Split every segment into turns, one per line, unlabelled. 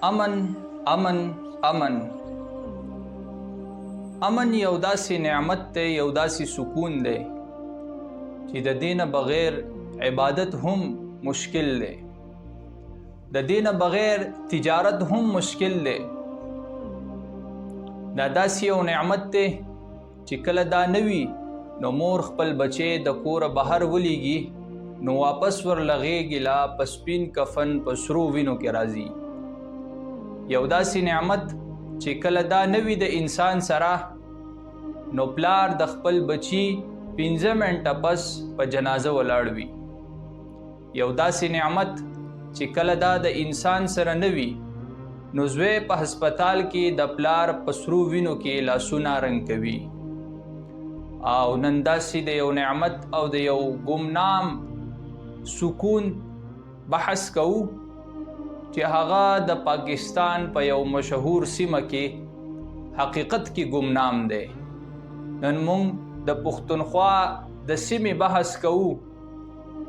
امن امن امن امن یو داسې نعمت دی، یو داسې سکون دی چې د دینه بغیر عبادت هم مشکل دی، د دینه بغیر تجارت هم مشکل دی. دا داسې یو نعمت دی چې کله دا نوي نو مور خپل بچی د کوره بهر ولیږي نو واپس ورلغېږي لا په سپین کفن په سرو وینو کې راځي. یو داسې نعمت چې کله دا نوي د انسان سره نو پلار د خپل بچی 15 منټه پس په جنازه ولاړ وي. یو داسې نعمت چې کله دا د انسان سره نوي نو زوی په هسپتال کې د پلار په سرو وینو کې لاسونه رنګ کوي. او نن داسې د یو نعمت او د یو ګمنام سکون بحث کوو چې هغه د پاکستان په یو مشهور سیمه کې حقیقت کې ګمنام دی. نن موږ د پښتونخوا د سیمې بحث کوو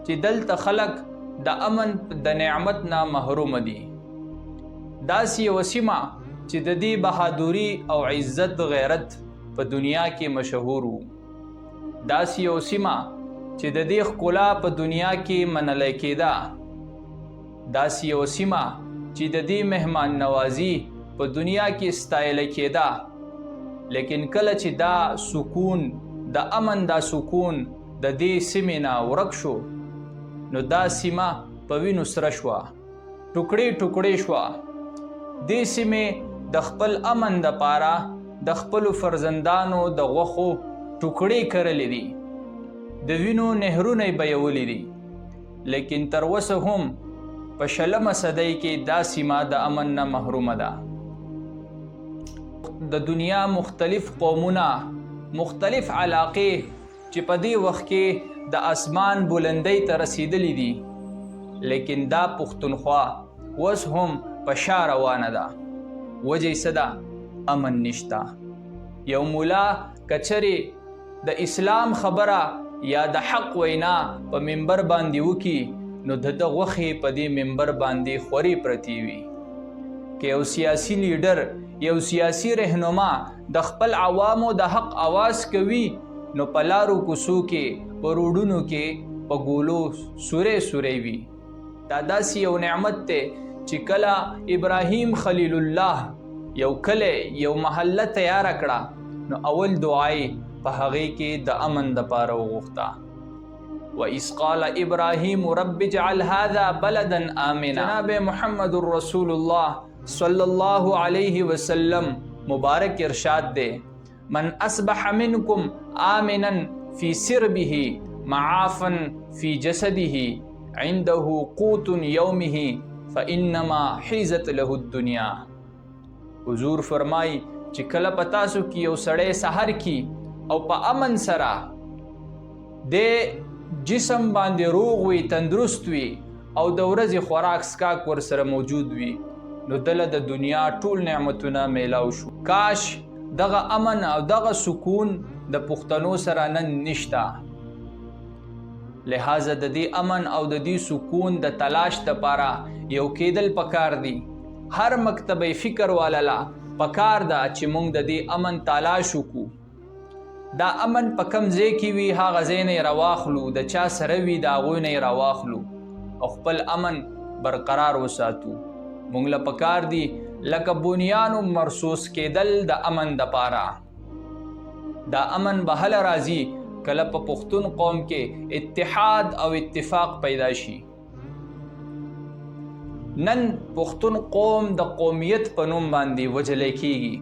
چې دلته خلک د امن د نعمت نه محروم دي. داسې یو سیمه چې د دې بهادوري او عزت غیرت په دنیا کې مشهور وو. داسې یو سیمه چې د دې ښکلا په دنیا کې منلی کېده. داسې یو سیمه چې د دې مهمان نوازی په دنیا کې ستایله کېده. لیکن کله چې دا سکون د امن دا سکون د دې سیمې نه ورک شو نو دا سیمه په وینو سره شوه، ټوکړې ټوکړې شوه. دې سیمې د خپل امن دپاره د خپلو فرزندانو د غوښو ټوکړې کرلې دي، د وینو نهرونه یې بهولی دي. لیکن تر اوسه هم په 20مه صدۍ کې دا سیمه د امن نه محرومه ده. د دنیا مختلف قومونه، مختلف علاقې چې په دې وخت کې د اسمان بلندۍ ته رسیدلی دي، لیکن دا پښتونخوا اوس هم په شا روانه ده. وجه یې څه ده؟ امن نشته. یو مولا کچرې د اسلام خبره یا د حق وینا په منبر باندې وکړي نو د ده غوښې په دې منبر باندې خورې پرتې وي. که یو سیاسي لیډر، یو سیاسي رهنما د خپل عوامو د حق آواز کوي نو په لارو کوڅو کې، په روډونو کې په ګولو سورې سورې وي. دا داسې یو نعمت دی چې کله ابراهیم خلیل الله یو کلی، یو محله تیاره کړه نو اول دعای په هغې کې د امن دپاره وغوښته. وَإِذْ قَالَ إِبْرَاهِيمُ رَبِّ اجْعَلْ هَذَا بَلَدًا آمِنًا. جناب محمد رسول الله صلی الله علیہ وسلم مبارک ارشاد دے، من اصبح منکم آمنا فی سربه معافا فی جسده عنده قوت یومه فإنما حیزت له الدنیا. حضور فرمائی چې کله په تاسو کې یو سړی سحر کی او په امن سره د جسم باندې روغ وي، تندرست وي او د ورځې خوراک سکاک ورسره موجود وي نو دله د دنیا ټول نعمتونه میلاو شو. کاش دغه امن او دغه سکون د پښتنو سره نن نشته. لہذا د دې امن او د دې سکون د تلاش دپاره یو کېدل پکار دی. هر مکتبه فکر والا پکار ده چې موږ د دې امن تلاش وکړو. دا امن په کم ځای کې وي هغه ځای نه یې راواخلو، د چا سره وي د هغوی نه یې راواخلو او خپل امن برقرار وساتو. موږ له پکار دي لکه بنیانو مرصوص کېدل د امن دپاره. دا امن به هله راځي کله په پښتون قوم کې اتحاد او اتفاق پیدا شي. نن پښتون قوم د قومیت په نوم باندې وجلی کېږي.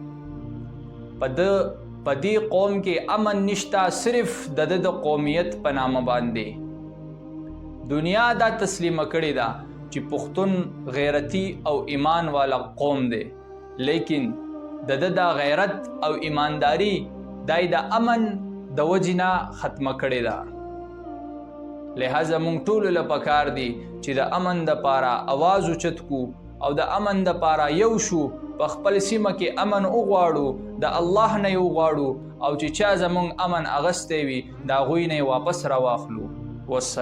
په دې قوم کې امن نشته، صرف د قومیت په نامه باندې. دنیا دا تسلیمه کړې ده چې پښتون غیرتی او ایمان والا قوم دی، لیکن د غیرت او ایمانداری دای د امن د وجې نه ختمه کړې ده. لہذا موږ ټولو له پکار دی چې د امن دپاره اواز اوچت کو او د امن دپاره یو شو، په خپل سیمه کې امن وغواړو، د الله نه یې وغواړو او چې چا زموږ امن اغستی وي د هغوی نه یې واپس راواخلو. والسلام.